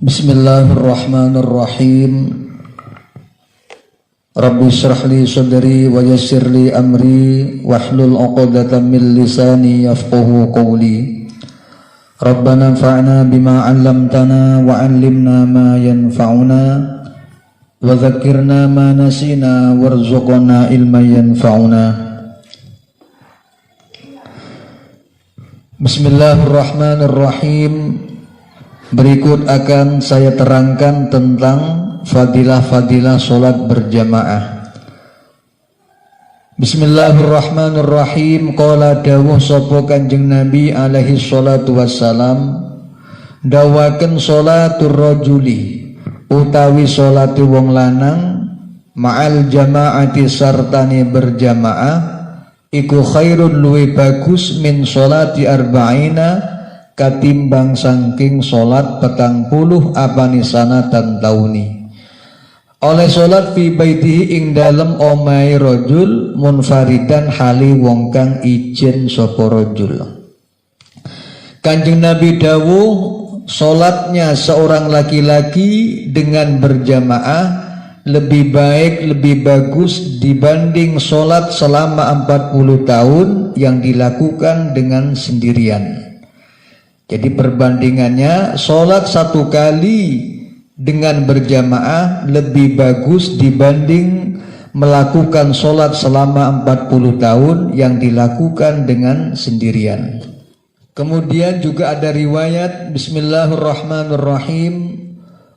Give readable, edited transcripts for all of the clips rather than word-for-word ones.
Bismillahirrahmanirrahim. Rabbi shrah li sadri wa yassir li amri wahlul 'uqdatam min lisani yafqahu qawli. Rabbana anfa'na bima 'allamtana wa 'allimna ma yanfa'una wa dzakkirna ma nasina warzuqna ilman yanfa'una. Bismillahirrahmanirrahim. Berikut akan saya terangkan tentang fadilah-fadilah solat berjamaah. Bismillahirrahmanirrahim. Qala dawuh sapa Kanjeng Nabi alaihi salatu wassalam, dawaken salatur rajuli utawi salate wong lanang ma'al jamaati sartane berjamaah iku khairun luwih bagus min salati arba'ina katimbang sangking solat 40 apani sanatan tauni. Oleh solat fi baitihi ing dalem omahe rajul munfaridan hali wong kang ijen sapa rajul. Kanjeng Nabi dawuh solatnya seorang laki-laki dengan berjamaah lebih baik, lebih bagus dibanding solat selama 40 tahun yang dilakukan dengan sendirian. Jadi perbandingannya sholat satu kali dengan berjamaah lebih bagus dibanding melakukan sholat selama 40 tahun yang dilakukan dengan sendirian. Kemudian juga ada riwayat Bismillahirrahmanirrahim.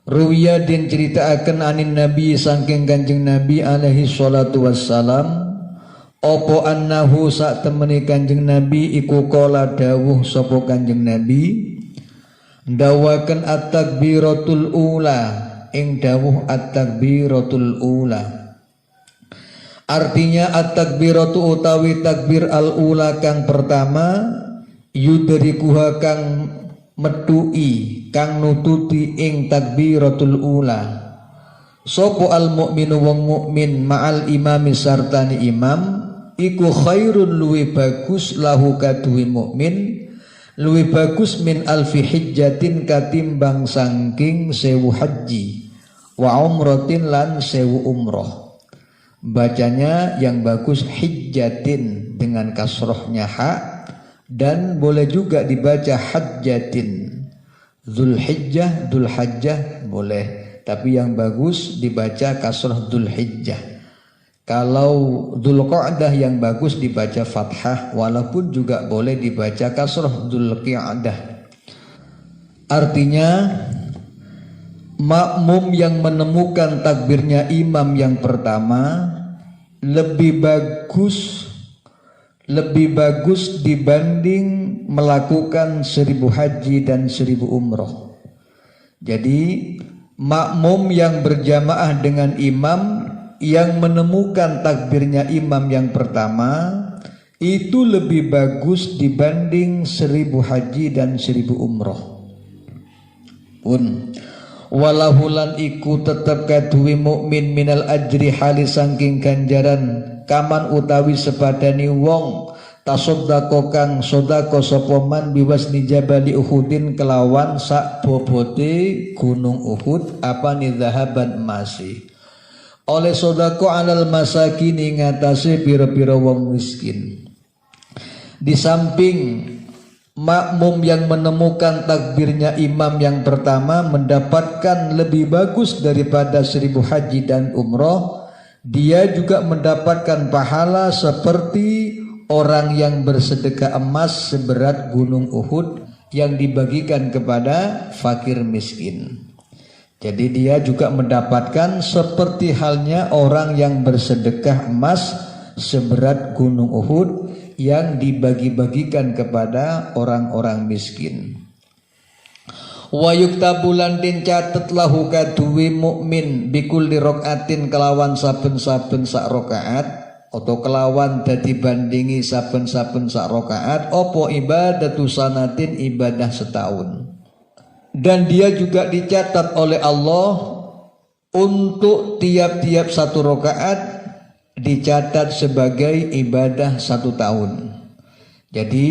Ruwiya din ceritakan anin Nabi saking Kanjeng Nabi alaihi salatu wassalam, opo annahu sak temeni Kanjeng Nabi iku qala dawuh sapa Kanjeng Nabi, dawaken at-takbiratul ula ing dawuh at-takbiratul ula. Artinya at-takbiratu utawi takbir al-ula kang pertama yudrikuha kang metui kang nututi ing takbiratul ula sapa al-mukminu wong mukmin ma'al imami sartani imam iku khairun luwih bagus lahu kaduwe mukmin luwih bagus min alfi hijjatin katimbang sangking 1000 haji wa umratin lan 1000 umroh. Bacanya yang bagus hijjatin dengan kasrohnya ha, dan boleh juga dibaca hajjatin. Dzulhijjah, dzulhajjah boleh, tapi yang bagus dibaca kasroh dzulhijjah. Kalau Dzulqa'dah yang bagus dibaca fathah, walaupun juga boleh dibaca kasroh Dzulqi'dah. Artinya makmum yang menemukan takbirnya imam yang pertama lebih bagus dibanding melakukan 1000 haji dan 1000 umroh. Jadi makmum yang berjamaah dengan imam yang menemukan takbirnya imam yang pertama itu lebih bagus dibanding 1000 haji dan 1000 umroh. Pun walahulan iku tetap kaduwe mukmin minal ajri hali sangking ganjaran kaman utawi sepadani wong tasoddaqo kang sodako sapa man biwasni jabali Uhudin kelawan sak bobote gunung Uhud apane zahaban masih oleh sodako alal masakini ngatasi pira-pira wong miskin. Di samping makmum yang menemukan takbirnya imam yang pertama mendapatkan lebih bagus daripada 1000 haji dan umroh, dia juga mendapatkan pahala seperti orang yang bersedekah emas seberat gunung Uhud yang dibagikan kepada fakir miskin. Jadi dia juga mendapatkan seperti halnya orang yang bersedekah emas seberat gunung Uhud yang dibagi-bagikan kepada orang-orang miskin. Wa yuktabulan din catet lahu kaduwe mukmin bikulli rakaatin kelawan saben-saben sak rakaat atau kelawan dadi bandingi saben-saben sak rakaat apa ibadatu sanatin ibadah setahun. Dan dia juga dicatat oleh Allah untuk tiap-tiap satu rakaat dicatat sebagai ibadah 1 tahun. Jadi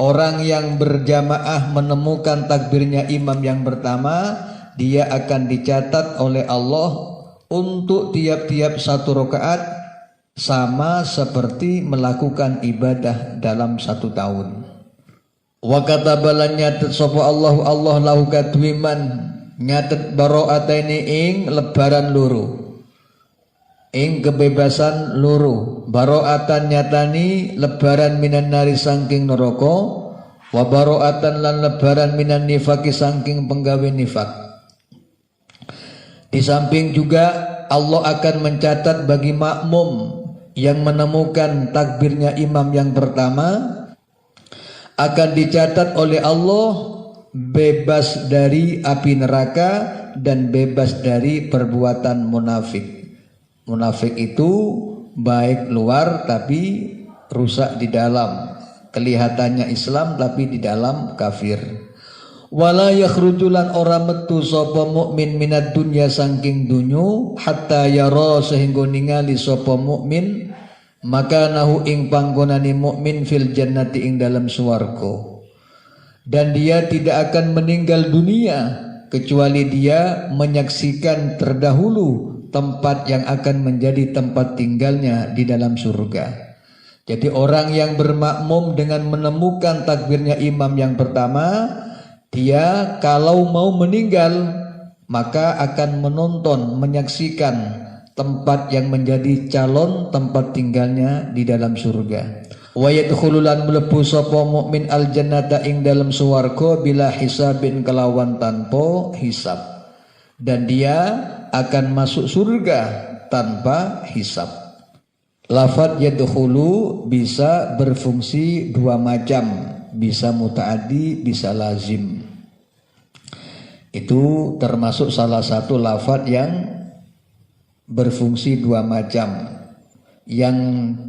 orang yang berjamaah menemukan takbirnya imam yang pertama dia akan dicatat oleh Allah untuk tiap-tiap 1 rakaat sama seperti melakukan ibadah dalam 1 tahun. Wa katabalan nyatet sapa Allah lahu kadwiman nyatet bara'ataini ing lebaran loro, ing kebebasan loro. Bara'atan nyatani lebaran minan nari saking neraka, wa bara'atan lan lebaran minan nifaki saking penggawe nifak. Di samping juga Allah akan mencatat bagi makmum yang menemukan takbirnya imam yang pertama, akan dicatat oleh Allah bebas dari api neraka dan bebas dari perbuatan munafik. Munafik itu baik luar tapi rusak di dalam, kelihatannya Islam tapi di dalam kafir. Wala yakhrujulan ora metu sapa mukmin minad dunya saking dunyo hatta yara sehingga ningali sapa mukmin maka nahu ing panggonane mukmin fil jannati ing dalam swarga. Dan dia tidak akan meninggal dunia kecuali dia menyaksikan terdahulu tempat yang akan menjadi tempat tinggalnya di dalam surga. Jadi orang yang bermakmum dengan menemukan takbirnya imam yang pertama, dia kalau mau meninggal maka akan menonton, menyaksikan tempat yang menjadi calon tempat tinggalnya di dalam surga. Wa yadkhululan mlebu sapa mukmin al jannata ing dalam swarga bila hisabin kelawan tanpa hisab, dan dia akan masuk surga tanpa hisab. Lafadz yadkhulu bisa berfungsi 2 macam, bisa mutaaddi, bisa lazim. Itu termasuk salah satu lafadz yang berfungsi 2 macam. Yang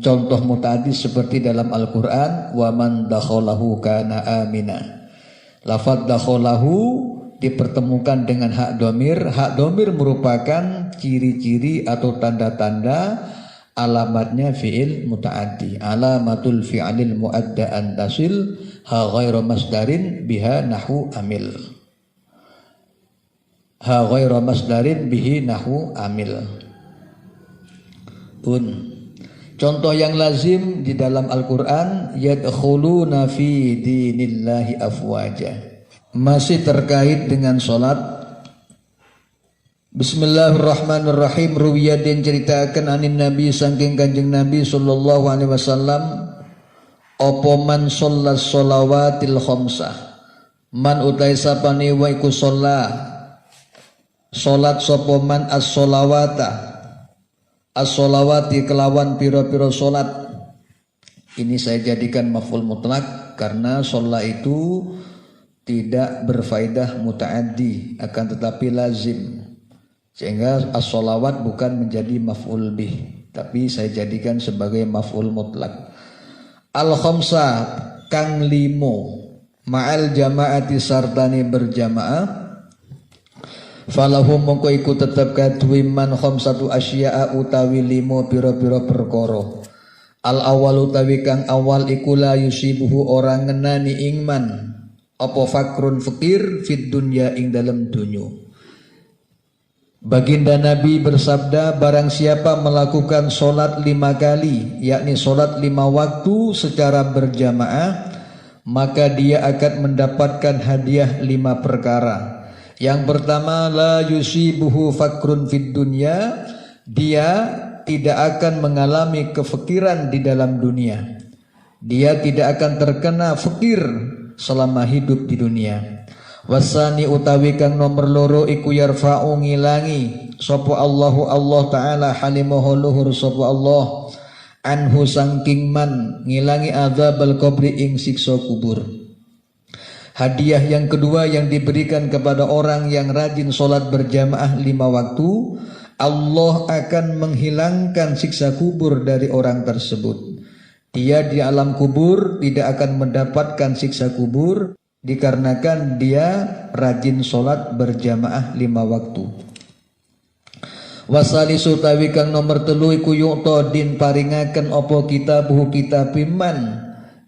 contoh mutaaddi seperti dalam Al-Quran, wa man dakhalahu kana amina. Lafadz dakhalahu dipertemukan dengan hak domir. Hak domir merupakan ciri-ciri atau tanda-tanda alamatnya fi'il mutaaddi. Alamatul fi'alil muadda an tasil ha ghairu masdarin biha nahu amil. Ha ghairu masdarin bihi nahu amil. Contoh yang lazim di dalam Al-Quran, yadkhuluna fi dinillahi afwaja. Masih terkait dengan sholat. Bismillahirrahmanirrahim. Ruwiyadin ceritakan anin Nabi saking kanjeng Nabi sallallahu alaihi wasallam, apa man shollat sholawatil khamsah, man utai sapane wa iku sholat sapa man as-sholawata, as-sholawati kelawan piro-piro sholat. Ini saya jadikan maf'ul mutlak karena sholat itu tidak berfaedah muta'addi, akan tetapi lazim, sehingga as-sholawat bukan menjadi maf'ul bih, tapi saya jadikan sebagai maf'ul mutlak. Al-khamsah kang limo ma'al jama'ati sartani berjamaah, falahum mongko iku tetep kadwi man khamsatu asya'a utawi 5 pira-pira perkara. Al awal utawi kang awal iku la yusibuhu orang ngenani ingman apa fakrun fakir fid dunya ing dalam dunya. Baginda Nabi bersabda, barang siapa melakukan solat 5 kali, yakni solat 5 waktu secara berjamaah, maka dia akan mendapatkan hadiah 5 perkara. Yang pertama, la yusibuhu fakrun fid dunya, dia tidak akan mengalami kefakiran di dalam dunia. Dia tidak akan terkena fakir selama hidup di dunia. Wasani utawi kang nomor loro iku yarfa'u ngilangi sapa Allahu Allah taala halimahu luhur sapa Allah anhu sangking man ngilangi adzabal qabri ing siksa kubur. Hadiah yang kedua yang diberikan kepada orang yang rajin sholat berjamaah 5 waktu, Allah akan menghilangkan siksa kubur dari orang tersebut. Dia di alam kubur tidak akan mendapatkan siksa kubur dikarenakan dia rajin sholat berjamaah 5 waktu. Wasalisu tawi kang nomor 3 iku yu'ta din paringaken apa kitabuhu kitab iman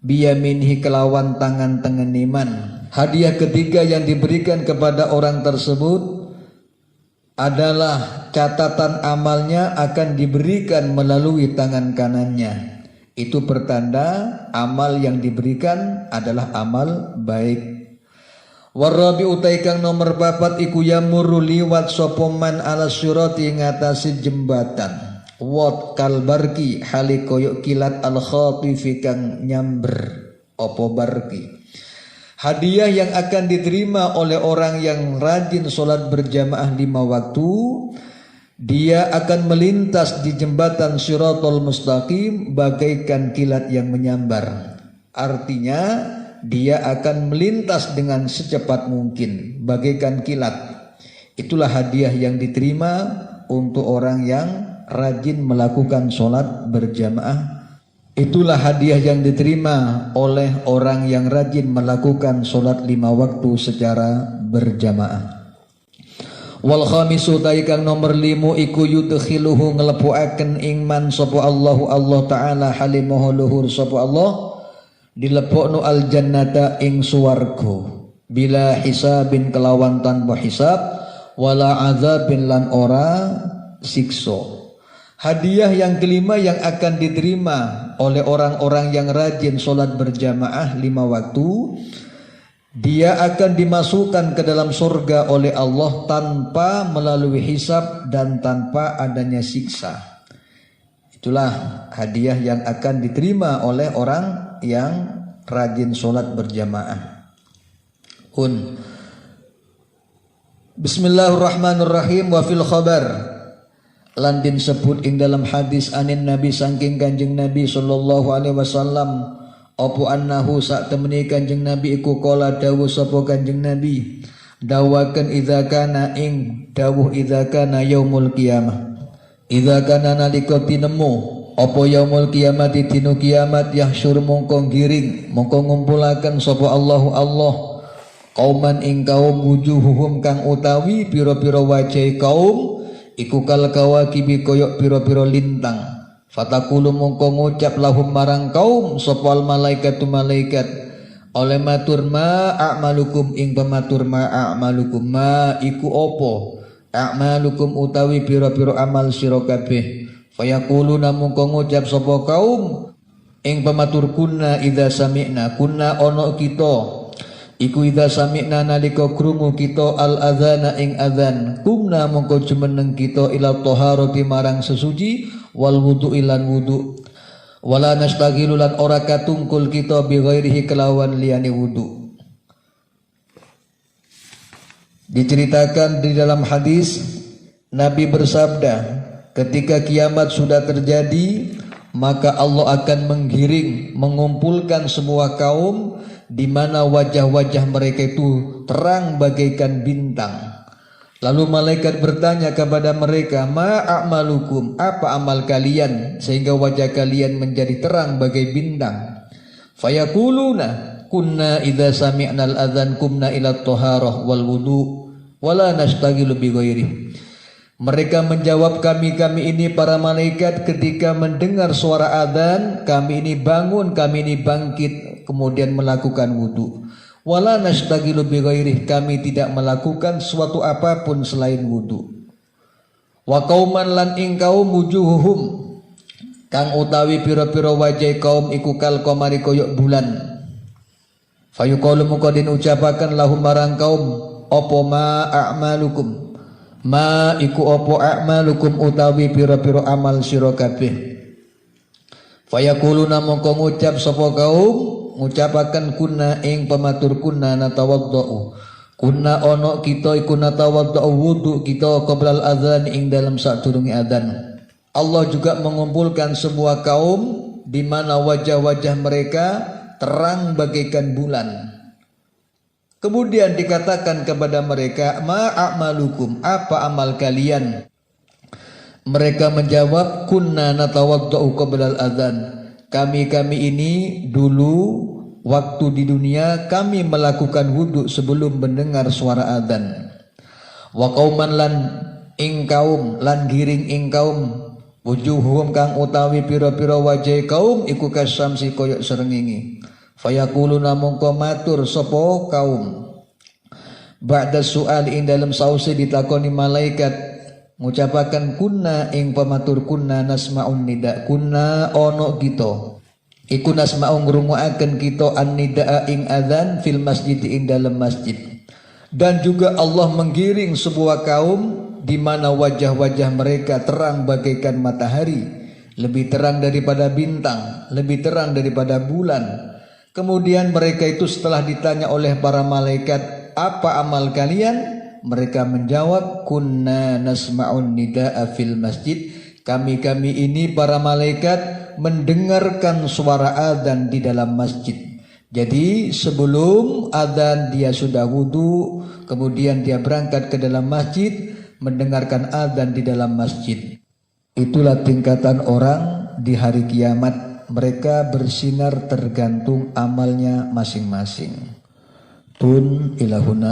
biyaminhi kelawan tangan tengen iman. Hadiah ketiga yang diberikan kepada orang tersebut, adalah catatan amalnya akan diberikan melalui tangan kanannya. Itu pertanda amal yang diberikan adalah amal baik. Warabi utai kang nomor 4 iku yamuru liwat sapa man ala sirati ngatasi jembatan. Wat kalbarki hali koyok kilat al khatifi kang nyamber opo barki. Hadiah yang akan diterima oleh orang yang rajin sholat berjamaah 5 waktu, dia akan melintas di jembatan Shiratal Mustaqim bagaikan kilat yang menyambar. Artinya dia akan melintas dengan secepat mungkin bagaikan kilat. Itulah hadiah yang diterima untuk orang yang rajin melakukan sholat berjamaah. Itulah hadiah yang diterima oleh orang yang rajin melakukan sholat 5 waktu secara berjamaah. Wal khamisu taikang nomor 5 iku yudkhiluhu nglepuaken ing man sapa Allahu Allah taala halimahu luhur sapa Allah dilepokno al jannata ing suwarga bila hisabin kelawan tanpa hisab wala azabin lan ora siksa. Hadiah yang kelima yang akan diterima oleh orang-orang yang rajin sholat berjamaah 5 waktu, dia akan dimasukkan ke dalam surga oleh Allah tanpa melalui hisab dan tanpa adanya siksa. Itulah hadiah yang akan diterima oleh orang yang rajin sholat berjamaah. Bismillahirrahmanirrahim. Wa fil khabar lan din sebut ing dalam hadis anin Nabi saking Kanjeng Nabi sallallahu alaihi wasallam apa annahu sak temene Kanjeng Nabi iku kala dawuh sapa Kanjeng Nabi dawaken idza kana ing dawuh idza kana yaumul qiyamah idza kana nalika tinemu apa yaumul qiyamah dina kiamat yahsyur mongko giring mongko ngumpulaken sapa Allahu Allah kauman ing kaum wujuhuhum kang utawi pira-pira wajah kaum iku kal kawakibi koyok piro-piro lintang. Fatakulu mongko ngucap lahum marang kaum sopal malaikatu malaikat oleh matur ma a'malukum ing pematur ma a'malukum ma iku opo a'malukum utawi piro-piro amal sira kabeh. Fayaquluna mongko ngucap sapa kaum ing pematur kunna idza sami'na kunna ono kita iku idza sami'na nalika krungu kita al adzana ing adzan kumna mongko jumeneng kita ila thaharati marang sesuci wal wudu ilan wudu wala nastaghilu lan ora katungkul kita bi ghairihi kelawan liyane wudu. Diceritakan di dalam hadis Nabi bersabda ketika kiamat sudah terjadi maka Allah akan menggiring mengumpulkan semua kaum di mana wajah-wajah mereka itu terang bagaikan bintang. Lalu malaikat bertanya kepada mereka, ma a'malukum, apa amal kalian sehingga wajah kalian menjadi terang bagai bintang? Fayaquluna kunna idza sami'na al-adzan kumna ila at-taharah wal wudu wala nastaghilu bi ghairihi. Mereka menjawab kami ini para malaikat ketika mendengar suara adzan kami ini bangun kami ini bangkit kemudian melakukan wudu. Wala nastaghilu bi ghairihi kami tidak melakukan suatu apapun selain wudu. Wa qauman lan ing kaum wujuhuhum kang utawi pira-pira wajah kaum iku kal qamari koyok bulan. Fayuqalu muqaddin ucapaken lahum marang kaum apa ma a'malukum ma iku opo a'malukum utawi pira-pira amal sira kabeh. Fayaquluna mongko ngucap sapa kaum ngucapaken kunna ing pematur kunna natawaddau kunna ono kita iku natawaddau wudu kita qoblal adzan ing dalam sadurunge adzan. Allah juga mengumpulkan semua kaum di mana wajah-wajah mereka terang bagaikan bulan. Kemudian dikatakan kepada mereka, ma a'malukum, apa amal kalian? Mereka menjawab, kunna natawaddau qablal adzan. Kami ini dulu waktu di dunia kami melakukan wudu sebelum mendengar suara adzan. Wa qauman lan ing kaum lan giring ing kaum wujuhum kang utawi pira-pira wajah kaum iku kasamsi koyok srengenge. Fayaquluna mongko matur sapa kaum Ba'da su'al ing dalam sause ditakoni malaikat ngucapakan kunna ing pamatur kunna nasma'un nida kunna ono kita iku nasma'u ngrungoaken kita an-nidaa ing adzan fil masjid ing dalam masjid. Dan juga Allah menggiring sebuah kaum di mana wajah-wajah mereka terang bagaikan matahari, lebih terang daripada bintang, lebih terang daripada bulan. Kemudian mereka itu setelah ditanya oleh para malaikat, apa amal kalian? Mereka menjawab, kunna nasma'un nida'a fil masjid. Kami ini para malaikat mendengarkan suara adzan di dalam masjid. Jadi sebelum adzan dia sudah wudu, kemudian dia berangkat ke dalam masjid mendengarkan adzan di dalam masjid. Itulah tingkatan orang di hari kiamat. Mereka bersinar tergantung amalnya masing-masing. Tun ilahuna.